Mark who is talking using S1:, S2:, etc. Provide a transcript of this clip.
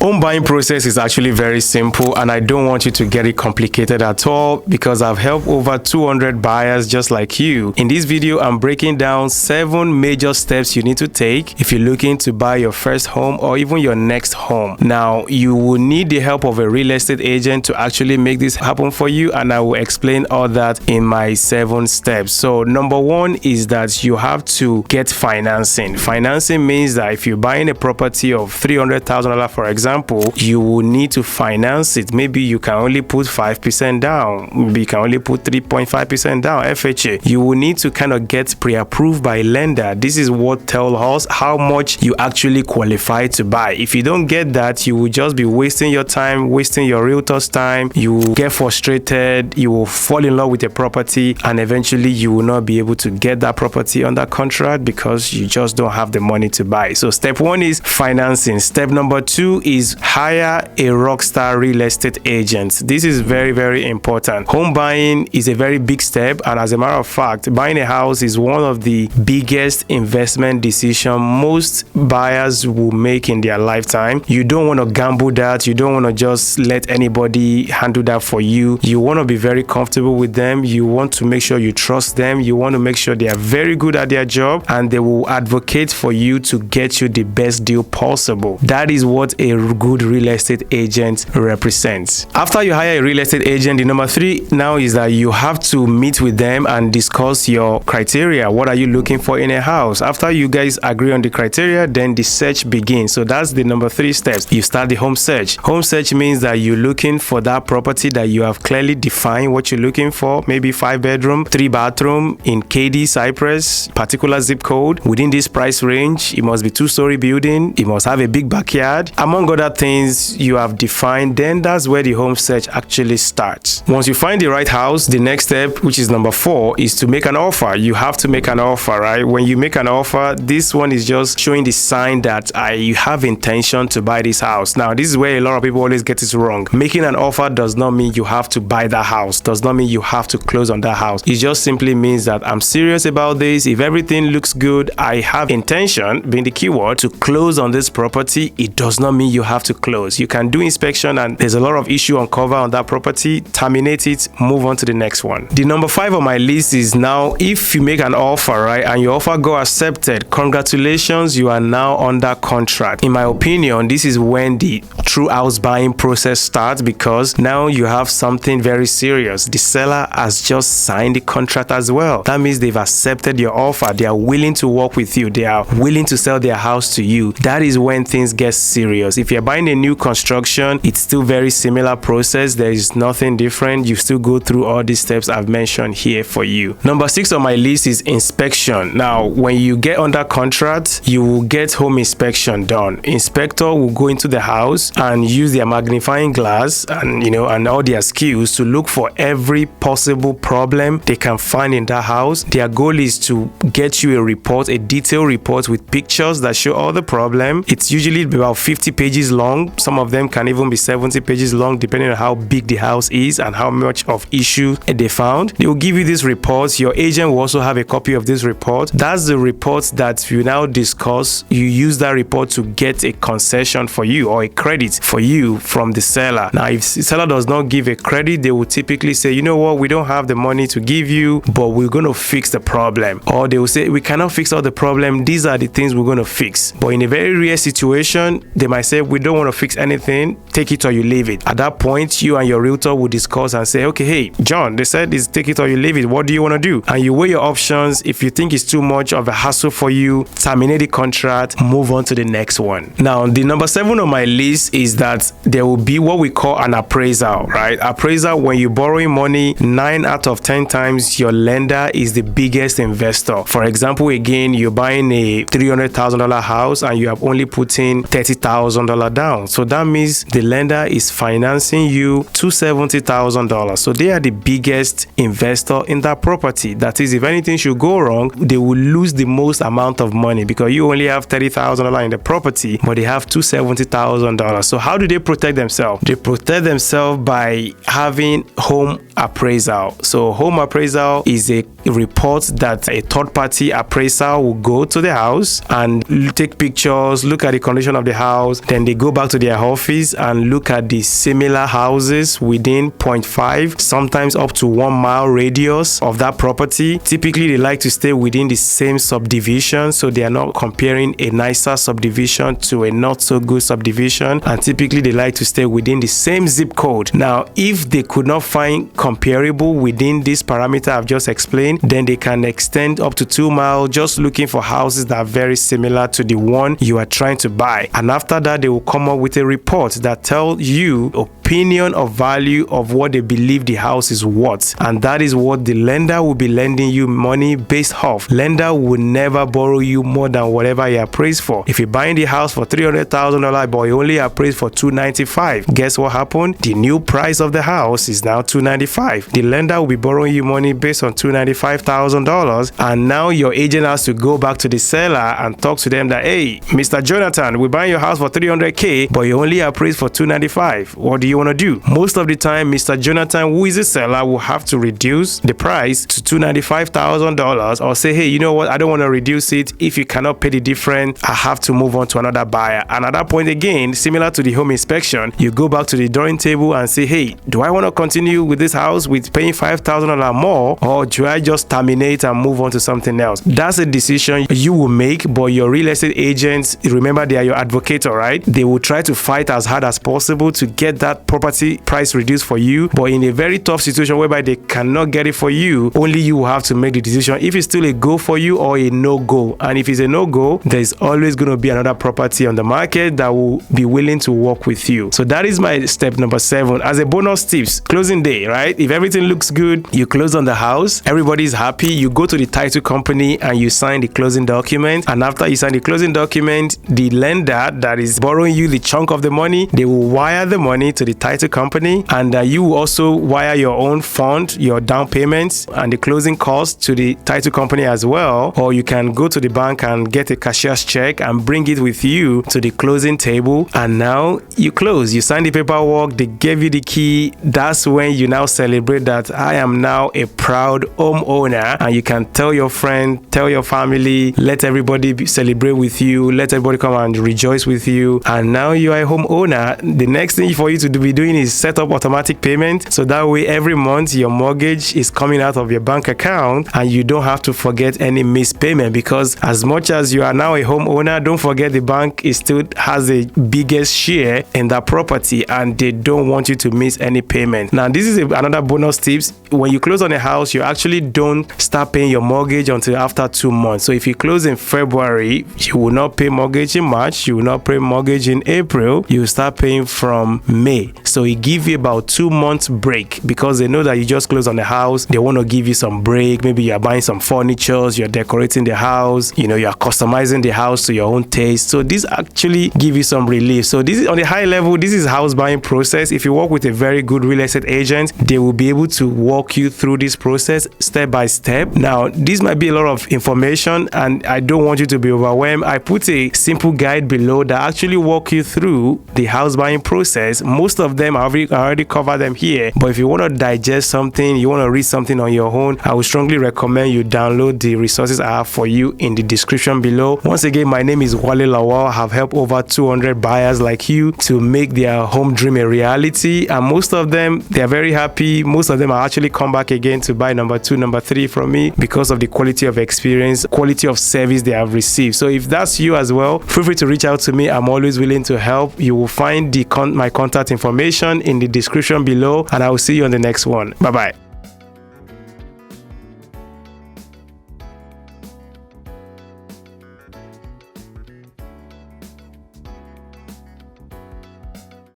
S1: Home buying process is actually very simple, and I don't want you to get it complicated at all because I've helped over 200 buyers just like you. In this video, I'm breaking down 7 major steps you need to take if you're looking to buy your first home or even your next home. Now, you will need the help of a real estate agent to actually make this happen for you, and I will explain all that in my 7 steps. So number 1 is that you have to get financing. Financing means that if you're buying a property of $300,000, for example, you will need to finance it. Maybe you can only put 5% down. Maybe you can only put 3.5% down, FHA. You will need to kind of get pre-approved by lender. This is what tells us how much you actually qualify to buy. If you don't get that, you will just be wasting your time, wasting your realtor's time. You will get frustrated. You will fall in love with a property, and eventually you will not be able to get that property under contract because you just don't have the money to buy. So step 1 is financing. Step number 2 is hire a rockstar real estate agent. This is very, very important. Home buying is a very big step, and as a matter of fact, buying a house is one of the biggest investment decisions most buyers will make in their lifetime. You don't want to gamble that. You don't want to just let anybody handle that for you. You want to be very comfortable with them. You want to make sure you trust them. You want to make sure they are very good at their job, and they will advocate for you to get you the best deal possible. That is what a good real estate agent represents. After you hire a real estate agent, the number 3 now is that you have to meet with them and discuss your criteria. What are you looking for in a house? After you guys agree on the criteria, then the search begins. So that's the number 3 steps. You start the home search. Home search means that you're looking for that property that you have clearly defined what you're looking for. Maybe 5-bedroom, 3-bathroom in KD, Cypress, particular zip code. Within this price range, it must be 2-story building. It must have a big backyard. Among other things you have defined, then that's where the home search actually starts. Once you find the right house, the next step, which is number 4, is to make an offer. You have to make an offer, right? When you make an offer, this one is just showing the sign that you have intention to buy this house. Now, this is where a lot of people always get it wrong. Making an offer does not mean you have to buy that house, does not mean you have to close on that house. It just simply means that I'm serious about this. If everything looks good, I have intention, being the keyword, to close on this property. It does not mean you have to close. You can do inspection, and there's a lot of issue uncover on that property, terminate it, move on to the next one. The number 5 on my list is now, if you make an offer, right, and your offer go accepted, congratulations, you are now under contract. In my opinion, this is when the true house buying process starts, because now you have something very serious. The seller has just signed the contract as well. That means they've accepted your offer. They are willing to work with you. They are willing to sell their house to you. That is when things get serious. If you're buying a new construction, it's still very similar process. There is nothing different. You still go through all these steps I've mentioned here for you. Number 6 on my list is inspection. Now, when you get under contract, you will get home inspection done. Inspector will go into the house and use their magnifying glass and all their skills to look for every possible problem they can find in that house. Their goal is to get you a report, a detailed report with pictures that show all the problem. It's usually about 50 pages long. Some of them can even be 70 pages long, depending on how big the house is and how much of issue they found. They will give you these reports. Your agent will also have a copy of this report. That's the report that you now discuss. You use that report to get a concession for you or a credit for you from the seller. Now, if the seller does not give a credit, they will typically say, you know what, we don't have the money to give you, but we're going to fix the problem. Or they will say, we cannot fix all the problem. These are the things we're going to fix. But in a very rare situation, they might say, we don't want to fix anything, take it or you leave it. At that point, you and your realtor will discuss and say, okay, hey, John, they said it's take it or you leave it. What do you want to do? And you weigh your options. If you think it's too much of a hassle for you, terminate the contract, move on to the next one. Now, the number 7 on my list is that there will be what we call an appraisal, right? Appraisal, when you're borrowing money, 9 out of 10 times your lender is the biggest investor. For example, again, you're buying a $300,000 house and you have only put in $30,000 down. So that means the lender is financing you $270,000. So they are the biggest investor in that property. That is, if anything should go wrong, they will lose the most amount of money because you only have $30,000 in the property, but they have $270,000. So how do they protect themselves? They protect themselves by having home appraisal. So home appraisal is a report that a third-party appraiser will go to the house and take pictures, look at the condition of the house, then they go back to their office and look at the similar houses within 0.5, sometimes up to 1 mile radius of that property. Typically, they like to stay within the same subdivision, so they are not comparing a nicer subdivision to a not so good subdivision, and typically they like to stay within the same zip code. Now, if they could not find comparable within this parameter I've just explained, then they can extend up to 2 miles, just looking for houses that are very similar to the one you are trying to buy. And after that, they will come up with a report that tells you opinion of value of what they believe the house is worth, and that is what the lender will be lending you money based off. Lender will never borrow you more than whatever you appraised for. If you're buying the house for $300,000 but you only appraised for $295,000, guess what happened? The new price of the house is now $295,000. The lender will be borrowing you money based on $295,000, and now your agent has to go back to the seller and talk to them that, hey, Mr. Jonathan, we're buying your house for $300,000 but you only appraised for $295,000. What do you want to do? Most of the time, Mr. Jonathan, who is the seller, will have to reduce the price to $295,000, or say, hey, you know what, I don't want to reduce it. If you cannot pay the difference, I have to move on to another buyer. And at that point again, similar to the home inspection, you go back to the drawing table and say, hey, do I want to continue with this house with paying $5,000 more, or do I just terminate and move on to something else? That's a decision you will make, but your real estate agents, remember, they are your advocate, all right? They will try to fight as hard as possible to get that property price reduced for you, but in a very tough situation whereby they cannot get it for you, only you will have to make the decision if it's still a go for you or a no-go. And if it's a no-go, there's always going to be another property on the market that will be willing to work with you. So that is my step number 7. As a bonus tips, closing day, right? If everything looks good, you close on the house, everybody's happy, you go to the title company and you sign the closing document. And after you sign the closing document, the lender that is borrowing you the chunk of the money, they will wire the money to the title company, and you will also wire your own fund, your down payments and the closing costs to the title company as well. Or you can go to the bank and get a cashier's check and bring it with you to the closing table, and now you close. You sign the paperwork, they gave you the key. That's when you now celebrate that I am now a proud homeowner, and you can tell your friend, tell your family, let everybody celebrate with you, let everybody come and rejoice with you, and now you are a homeowner. The next thing for you to be doing is set up automatic payment, so that way every month your mortgage is coming out of your bank account and you don't have to forget any missed payment, because as much as you are now a homeowner, don't forget the bank is still has the biggest share in that property and they don't want you to miss any payment. Now this is another bonus tips. When you close on a house, you actually don't start paying your mortgage until after 2 months. So if you close in February, you will not pay mortgage in March, you will not pay mortgage in April, you will start paying from May. So it gives you about 2 months break, because they know that you just closed on the house. They want to give you some break. Maybe you're buying some furniture, you're decorating the house, you are customizing the house to your own taste. So this actually give you some relief. So this is on the high level, this is house buying process. If you work with a very good real estate agent, they will be able to walk you through this process step by step. Now, this might be a lot of information and I don't want you to be overwhelmed. I put a simple guide below that actually walk you through the house buying process. Most of them I already cover them here, but if you want to digest something, you want to read something on your own, I would strongly recommend you download the resources I have for you in the description below. Once again, my name is Wale Lawal. I have helped over 200 buyers like you to make their home dream a reality, and most of them, they are very happy. Most of them are actually come back again to buy number 2, number 3 from me because of the quality of experience, quality of service they have received. So if that's you as well, feel free to reach out to me. I'm always willing to help. You will find my contact information in the description below, and I will see you on the next one. Bye bye.